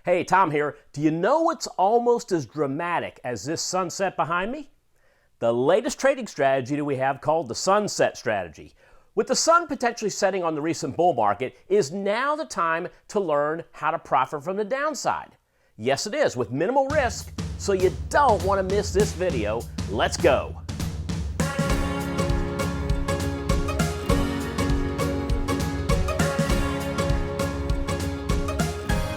Hey, Tom here. Do you know what's almost as dramatic as this sunset behind me? The latest trading strategy that we have called the sunset strategy. With the sun potentially setting on the recent bull market, is now the time to learn how to profit from the downside. Yes, it is, with minimal risk, so you don't want to miss this video. Let's go.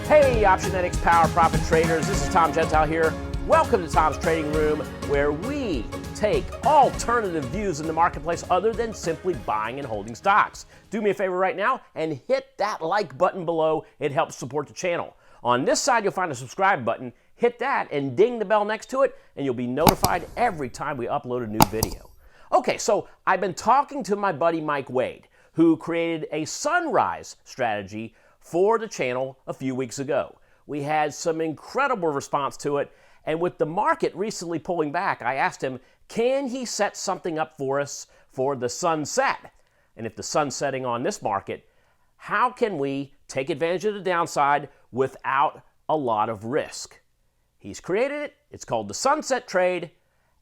Hey, Optionetics Power Profit Traders, this is Tom Gentile here. Welcome to Tom's Trading Room, where we take alternative views in the marketplace other than simply buying and holding stocks. Do me a favor right now and hit that like button below. It helps support the channel. On this side, you'll find a subscribe button. Hit that and ding the bell next to it, and you'll be notified every time we upload a new video. Okay, so I've been talking to my buddy Mike Wade, who created a sunrise strategy for the channel a few weeks ago. We had some incredible response to it, and with the market recently pulling back, I asked him, can he set something up for us for the sunset? And if the sun's setting on this market, how can we take advantage of the downside without a lot of risk? He's created it. It's called the sunset trade,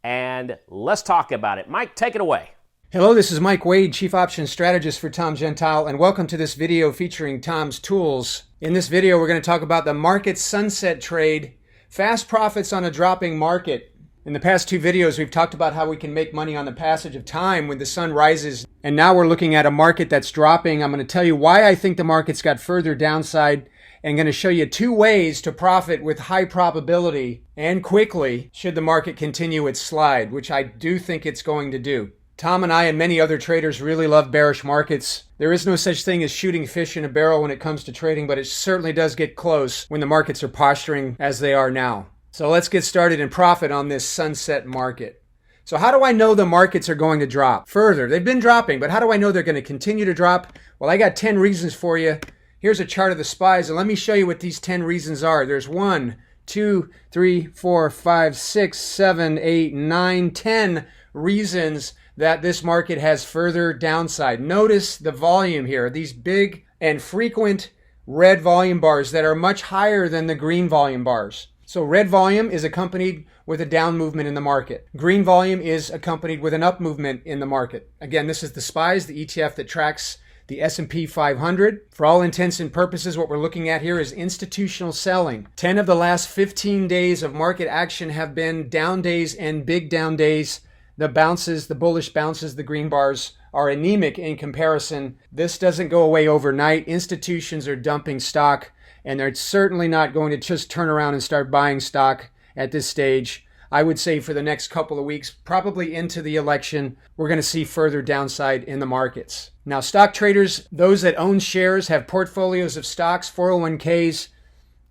and let's talk about it. Mike, take it away. Hello, this is Mike Wade, Chief Options Strategist for Tom Gentile, and welcome to this video featuring Tom's tools. In this video, we're going to talk about the market sunset trade, fast profits on a dropping market. In the past two videos, we've talked about how we can make money on the passage of time when the sun rises, and now we're looking at a market that's dropping. I'm going to tell you why I think the market's got further downside, and going to show you two ways to profit with high probability and quickly should the market continue its slide, which I do think it's going to do. Tom and I and many other traders really love bearish markets. There is no such thing as shooting fish in a barrel when it comes to trading, but it certainly does get close when the markets are posturing as they are now. So let's get started and profit on this sunset market. So how do I know the markets are going to drop further? They've been dropping, but how do I know they're going to continue to drop? Well, I got 10 reasons for you. Here's a chart of the SPYs, and let me show you what these 10 reasons are. There's 1, 2, 3, 4, 5, 6, 7, 8, 9, 10 reasons that this market has further downside. Notice the volume here, these big and frequent red volume bars that are much higher than the green volume bars. So red volume is accompanied with a down movement in the market. Green volume is accompanied with an up movement in the market. Again, this is the SPYs, the ETF that tracks the S&P 500. For all intents and purposes, what we're looking at here is institutional selling. 10 of the last 15 days of market action have been down days and big down days. The bounces, the bullish bounces, the green bars are anemic in comparison. This doesn't go away overnight. Institutions are dumping stock, and they're certainly not going to just turn around and start buying stock at this stage. I would say for the next couple of weeks, probably into the election, we're going to see further downside in the markets. Now, stock traders, those that own shares, have portfolios of stocks, 401ks.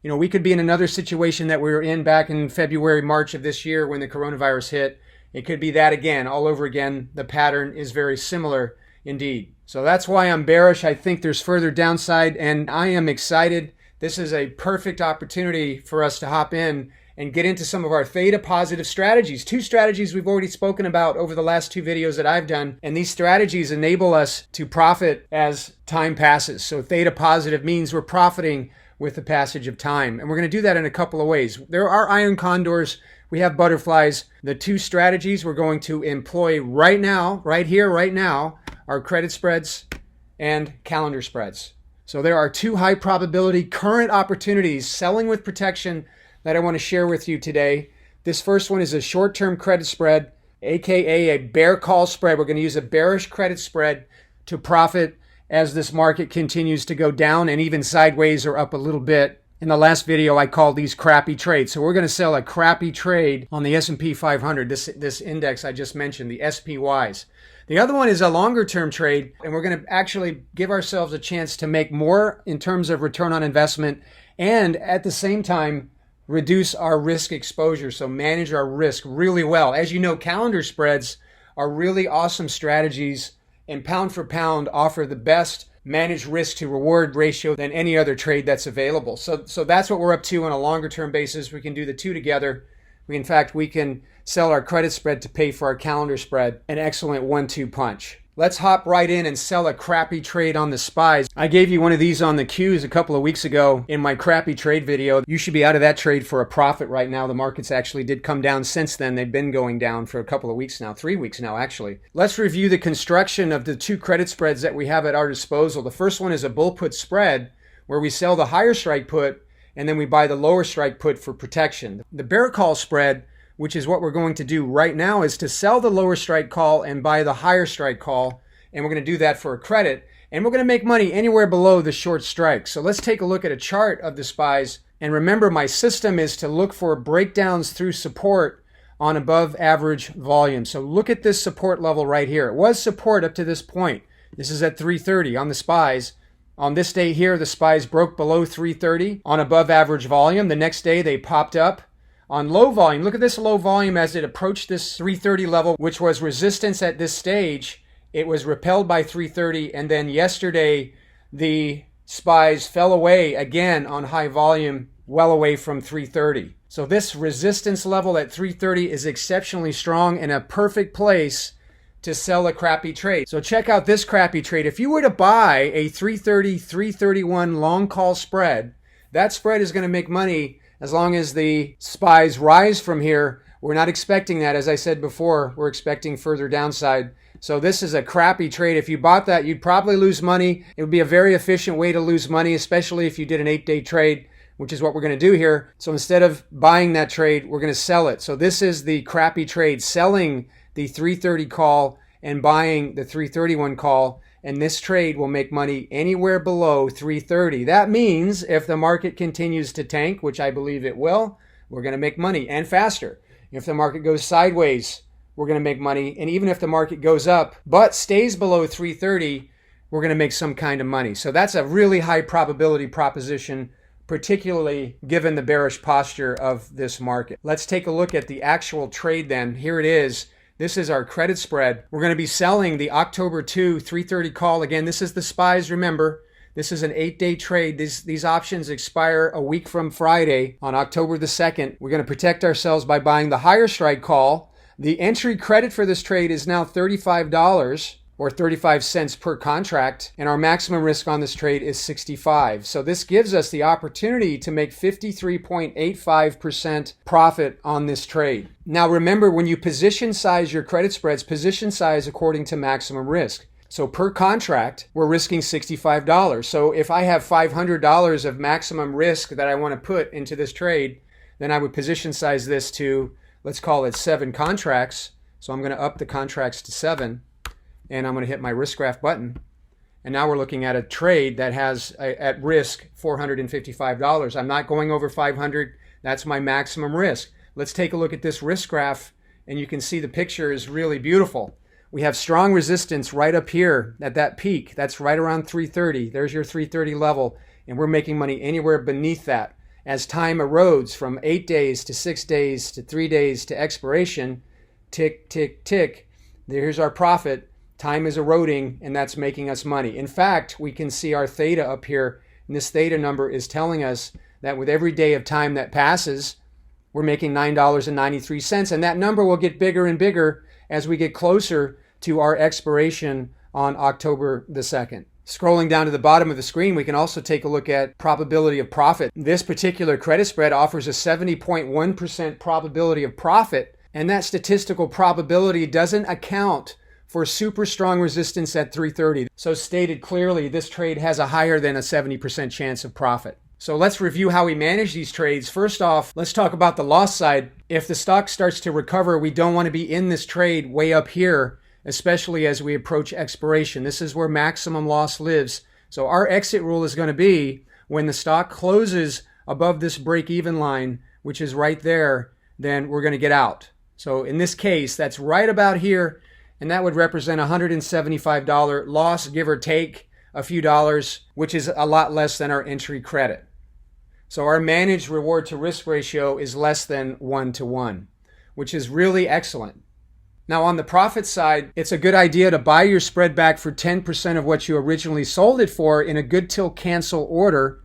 You know, we could be in another situation that we were in back in February, March of this year when the coronavirus hit. It could be that again, all over again. The pattern is very similar indeed. So that's why I'm bearish. I think there's further downside, and I am excited. This is a perfect opportunity for us to hop in and get into some of our theta positive strategies. Two strategies we've already spoken about over the last two videos that I've done. And these strategies enable us to profit as time passes. So theta positive means we're profiting with the passage of time. And we're going to do that in a couple of ways. There are iron condors. We have butterflies. The two strategies we're going to employ right now, right here, right now, are credit spreads and calendar spreads. So there are two high probability current opportunities, selling with protection, that I want to share with you today. This first one is a short-term credit spread, aka a bear call spread. We're going to use a bearish credit spread to profit as this market continues to go down and even sideways or up a little bit. In the last video, I called these crappy trades. So we're going to sell a crappy trade on the S&P 500, this index I just mentioned, the SPYs. The other one is a longer-term trade, and we're going to actually give ourselves a chance to make more in terms of return on investment and at the same time reduce our risk exposure, so manage our risk really well. As you know, calendar spreads are really awesome strategies, and pound for pound offer the best managed risk to reward ratio than any other trade that's available. So that's what we're up to on a longer term basis. We can do the two together. In fact, we can sell our credit spread to pay for our calendar spread. An excellent 1-2 punch. Let's hop right in and sell a crappy trade on the SPYs. I gave you one of these on the Qs a couple of weeks ago in my crappy trade video. You should be out of that trade for a profit right now. The markets actually did come down since then. They've been going down for a couple of weeks now, 3 weeks now actually. Let's review the construction of the two credit spreads that we have at our disposal. The first one is a bull put spread where we sell the higher strike put and then we buy the lower strike put for protection. The bear call spread, which is what we're going to do right now, is to sell the lower strike call and buy the higher strike call. And we're going to do that for a credit. And we're going to make money anywhere below the short strike. So let's take a look at a chart of the SPYs. And remember, my system is to look for breakdowns through support on above average volume. So look at this support level right here. It was support up to this point. This is at 330 on the SPYs. On this day here, the SPYs broke below 330 on above average volume. The next day, they popped up on low volume. Look at this low volume as it approached this 330 level, which was resistance at this stage. It was repelled by 330, and then yesterday the SPYs fell away again on high volume, well away from 330. So this resistance level at 330 is exceptionally strong and a perfect place to sell a crappy trade. So check out this crappy trade. If you were to buy a 330, 331 long call spread, that spread is going to make money as long as the SPYs rise from here. We're not expecting that. As I said before, we're expecting further downside. So this is a crappy trade. If you bought that, you'd probably lose money. It would be a very efficient way to lose money, especially if you did an 8-day trade, which is what we're going to do here. So instead of buying that trade, we're going to sell it. So this is the crappy trade, selling the 330 call and buying the 331 call. And this trade will make money anywhere below 330. That means if the market continues to tank, which I believe it will, we're going to make money and faster. If the market goes sideways, we're going to make money. And even if the market goes up but stays below 330, we're going to make some kind of money. So that's a really high probability proposition, particularly given the bearish posture of this market. Let's take a look at the actual trade then. Here it is. This is our credit spread. We're going to be selling the October 2 330 call. Again, this is the SPYs, remember. This is an 8-day trade. These options expire a week from Friday on October the 2nd. We're going to protect ourselves by buying the higher strike call. The entry credit for this trade is now $35 or 35 cents per contract, and our maximum risk on this trade is 65. So this gives us the opportunity to make 53.85% profit on this trade. Now remember, when you position size your credit spreads, position size according to maximum risk. So per contract, we're risking $65. So if I have $500 of maximum risk that I want to put into this trade, then I would position size this to, let's call it 7 contracts. So I'm going to up the contracts to 7. And I'm going to hit my risk graph button. And now we're looking at a trade that has at risk $455. I'm not going over 500. That's my maximum risk. Let's take a look at this risk graph, and you can see the picture is really beautiful. We have strong resistance right up here at that peak. That's right around 330. There's your 330 level, and we're making money anywhere beneath that. As time erodes from 8 days to 6 days to 3 days to expiration, tick, tick, tick, here's our profit. Time is eroding, and that's making us money. In fact, we can see our theta up here, and this theta number is telling us that with every day of time that passes, we're making $9.93, and that number will get bigger and bigger as we get closer to our expiration on October the 2nd. Scrolling down to the bottom of the screen, we can also take a look at probability of profit. This particular credit spread offers a 70.1% probability of profit, and that statistical probability doesn't account for super strong resistance at 330. So stated clearly, this trade has a higher than a 70% chance of profit. So let's review how we manage these trades. First off, let's talk about the loss side. If the stock starts to recover, we don't want to be in this trade way up here, especially as we approach expiration. This is where maximum loss lives. So our exit rule is going to be when the stock closes above this break-even line, which is right there, then we're going to get out. So in this case, that's right about here, and that would represent a $175 loss, give or take a few dollars, which is a lot less than our entry credit. So our managed reward to risk ratio is less than 1-to-1, which is really excellent. Now on the profit side, it's a good idea to buy your spread back for 10% of what you originally sold it for in a good till cancel order.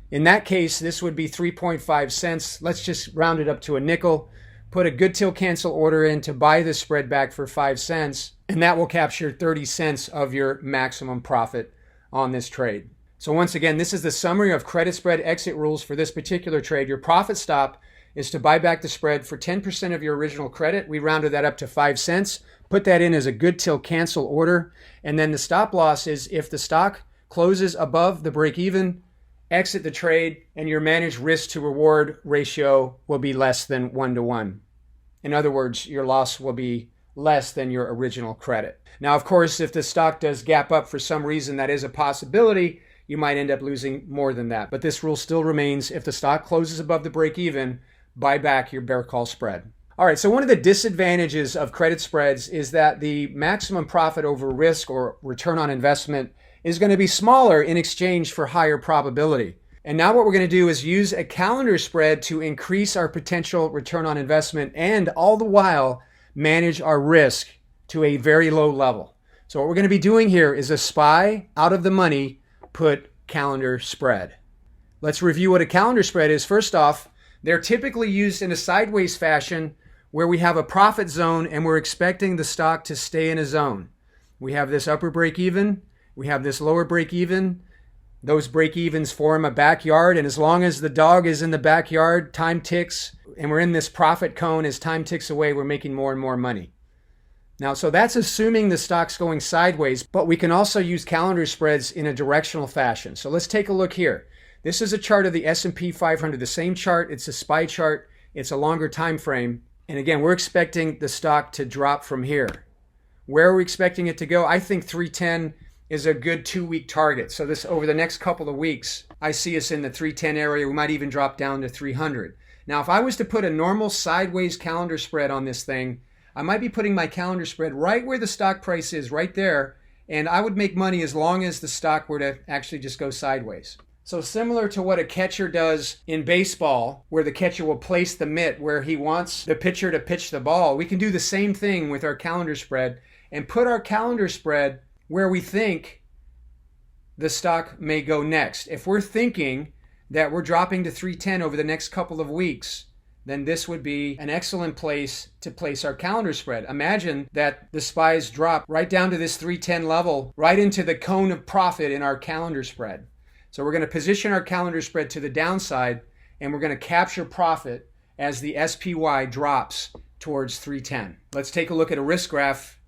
In that case, this would be 3.5 cents. Let's just round it up to a nickel. Put a good till cancel order in to buy the spread back for 5 cents. and that will capture 30 cents of your maximum profit on this trade. So once again, this is the summary of credit spread exit rules for this particular trade. Your profit stop is to buy back the spread for 10% of your original credit. We rounded that up to 5 cents. Put that in as a good till cancel order. And then the stop loss is if the stock closes above the break even, exit the trade, and your managed risk to reward ratio will be less than 1-to-1. In other words, your loss will be less than your original credit. Now, of course, if the stock does gap up for some reason, that is a possibility. You might end up losing more than that. But this rule still remains: if the stock closes above the break even, buy back your bear call spread. All right, so one of the disadvantages of credit spreads is that the maximum profit over risk or return on investment is going to be smaller in exchange for higher probability. And now what we're going to do is use a calendar spread to increase our potential return on investment and all the while manage our risk to a very low level. So what we're going to be doing here is a SPY out of the money put calendar spread. Let's review what a calendar spread is. First off, they're typically used in a sideways fashion where we have a profit zone and we're expecting the stock to stay in a zone. We have this upper break even, we have this lower break even. Those break evens form a backyard, and as long as the dog is in the backyard, time ticks, and we're in this profit cone. As time ticks away, we're making more and more money. Now, so that's assuming the stock's going sideways, but we can also use calendar spreads in a directional fashion. So let's take a look here. This is a chart of the S&P 500, the same chart. It's a SPY chart. It's a longer time frame. And again, we're expecting the stock to drop from here. Where are we expecting it to go? I think 310 is a good 2-week target. So this over the next couple of weeks, I see us in the 310 area. We might even drop down to 300. Now, if I was to put a normal sideways calendar spread on this thing, I might be putting my calendar spread right where the stock price is, right there, and I would make money as long as the stock were to actually just go sideways. So similar to what a catcher does in baseball, where the catcher will place the mitt where he wants the pitcher to pitch the ball, we can do the same thing with our calendar spread and put our calendar spread where we think the stock may go next. If we're thinking that we're dropping to 310 over the next couple of weeks, then this would be an excellent place to place our calendar spread. Imagine that the SPYs drop right down to this 310 level, right into the cone of profit in our calendar spread. So we're going to position our calendar spread to the downside, and we're going to capture profit as the SPY drops towards 310. Let's take a look at a risk graph.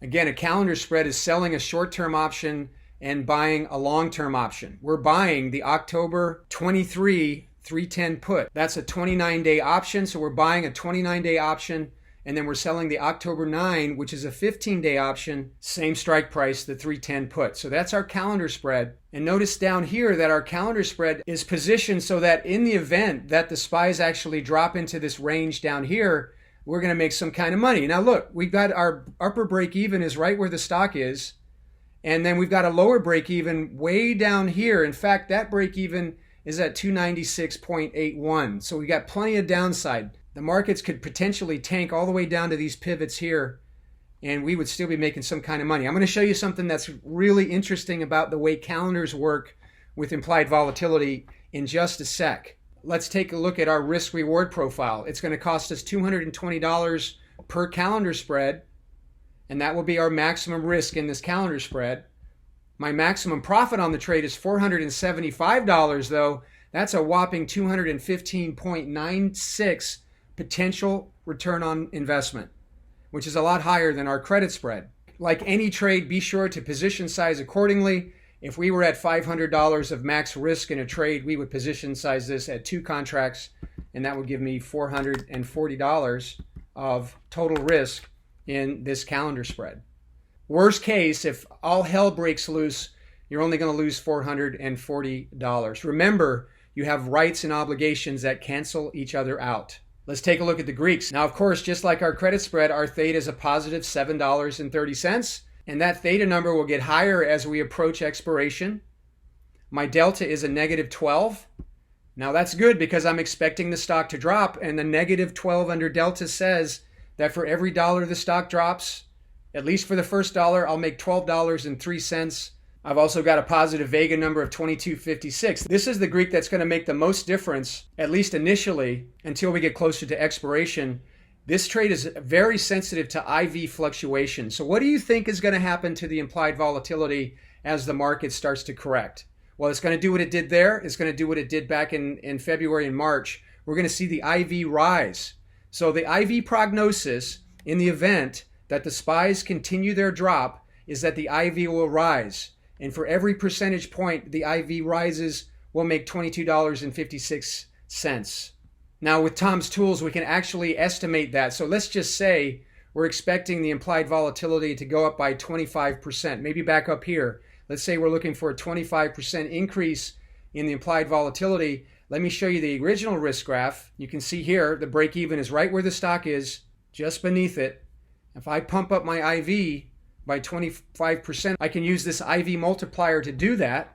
Again, a calendar spread is selling a short-term option and buying a long-term option. We're buying the October 23 310 put. That's a 29-day option, so we're buying a 29-day option, and then we're selling the October 9, which is a 15-day option, same strike price, the 310 put. So that's our calendar spread. And notice down here that our calendar spread is positioned so that in the event that the SPYs actually drop into this range down here, we're going to make some kind of money. Now look, we've got our upper break even is right where the stock is, and then we've got a lower break even way down here. In fact, that break even is at 296.81. So we got plenty of downside. The markets could potentially tank all the way down to these pivots here, and we would still be making some kind of money. I'm going to show you something that's really interesting about the way calendars work with implied volatility in just a sec. Let's take a look at our risk reward profile. It's going to cost us $220 per calendar spread, and that will be our maximum risk in this calendar spread. My maximum profit on the trade is $475 though. That's a whopping 215.96 potential return on investment, which is a lot higher than our credit spread. Like any trade, be sure to position size accordingly. If we were at $500 of max risk in a trade, we would position size this at 2 contracts, and that would give me $440 of total risk in this calendar spread. Worst case, if all hell breaks loose, you're only going to lose $440. Remember, you have rights and obligations that cancel each other out. Let's take a look at the Greeks. Now, of course, just like our credit spread, our theta is a positive $7.30, and that theta number will get higher as we approach expiration. My delta is a negative 12. Now, that's good because I'm expecting the stock to drop, and the negative 12 under delta says that for every dollar the stock drops, at least for the first dollar, I'll make $12.03. I've also got a positive Vega number of 2256. This is the Greek that's going to make the most difference, at least initially, until we get closer to expiration. This trade is very sensitive to IV fluctuation. So what do you think is going to happen to the implied volatility as the market starts to correct? Well, it's going to do what it did there. It's going to do what it did back in February and March. We're going to see the IV rise. So the IV prognosis in the event that the SPYs continue their drop is that the IV will rise. And for every percentage point the IV rises, we'll make $22.56. Now with Tom's tools, we can actually estimate that. So let's just say we're expecting the implied volatility to go up by 25%, maybe back up here. Let's say we're looking for a 25% increase in the implied volatility. Let me show you the original risk graph. You can see here, the break even is right where the stock is, just beneath it. If I pump up my IV by 25%, I can use this IV multiplier to do that.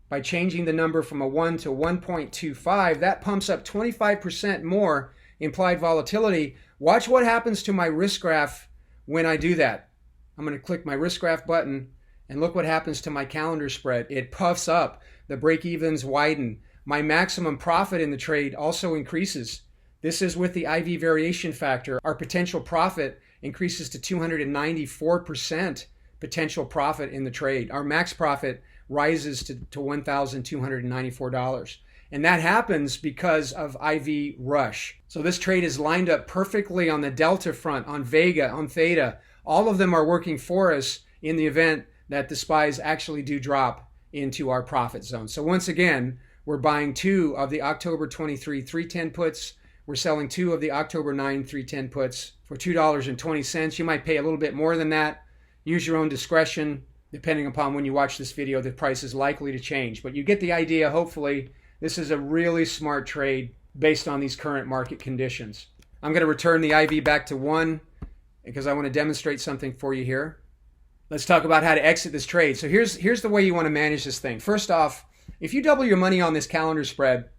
By changing the number from a 1 to 1.25, that pumps up 25% more implied volatility. Watch what happens to my risk graph when I do that. I'm going to click my risk graph button and look what happens to my calendar spread. It puffs up, the break-evens widen. My maximum profit in the trade also increases. This is with the IV variation factor. Our potential profit increases to 294% potential profit in the trade. Our max profit rises to $1,294. And that happens because of IV rush. So this trade is lined up perfectly on the delta front, on Vega, on Theta. All of them are working for us in the event that the SPYs actually do drop into our profit zone. So once again, we're buying 2 of the October 23 310 puts. We're selling 2 of the October 9 310 puts for $2.20. You might pay a little bit more than that. Use your own discretion. Depending upon when you watch this video, the price is likely to change. But you get the idea, hopefully. This is a really smart trade based on these current market conditions. I'm going to return the IV back to 1 because I want to demonstrate something for you here. Let's talk about how to exit this trade. So here's the way you want to manage this thing. First off, if you double your money on this calendar spread,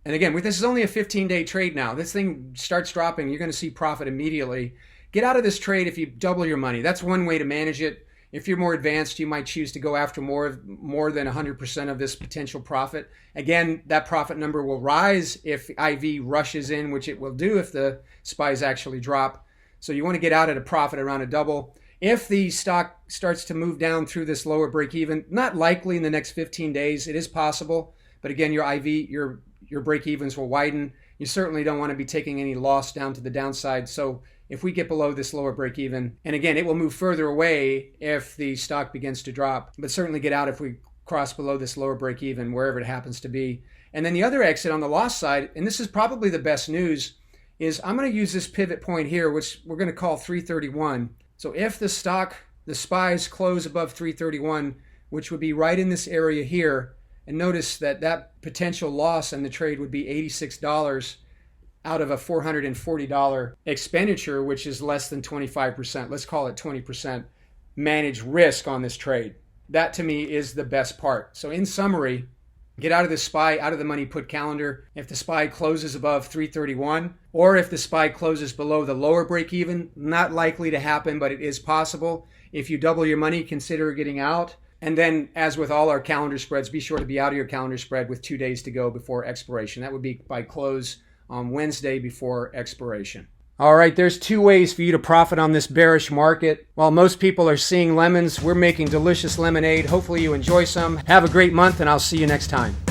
and again, this is only a 15-day trade now. This thing starts dropping, you're going to see profit immediately. Get out of this trade if you double your money. That's one way to manage it. If you're more advanced, you might choose to go after more than 100% of this potential profit. Again, that profit number will rise if IV rushes in, which it will do if the SPYs actually drop. So you want to get out at a profit around a double. If the stock starts to move down through this lower break even, not likely in the next 15 days, it is possible. But again, your IV, your break evens will widen. You certainly don't want to be taking any loss down to the downside. So if we get below this lower break even, and again, it will move further away if the stock begins to drop, but certainly get out if we cross below this lower break even, wherever it happens to be. And then the other exit on the loss side, and this is probably the best news, is I'm going to use this pivot point here, which we're going to call 331. So if the SPYs close above 331, which would be right in this area here, and notice that potential loss in the trade would be $86 out of a $440 expenditure, which is less than 25%. Let's call it 20% managed risk on this trade. That to me is the best part. So in summary, get out of the SPY, out of the money put calendar. If the SPY closes above 331, or if the SPY closes below the lower break even, not likely to happen, but it is possible. If you double your money, consider getting out. And then, as with all our calendar spreads, be sure to be out of your calendar spread with 2 days to go before expiration. That would be by close on Wednesday before expiration. All right, there's 2 ways for you to profit on this bearish market. While most people are seeing lemons, we're making delicious lemonade. Hopefully you enjoy some. Have a great month, and I'll see you next time.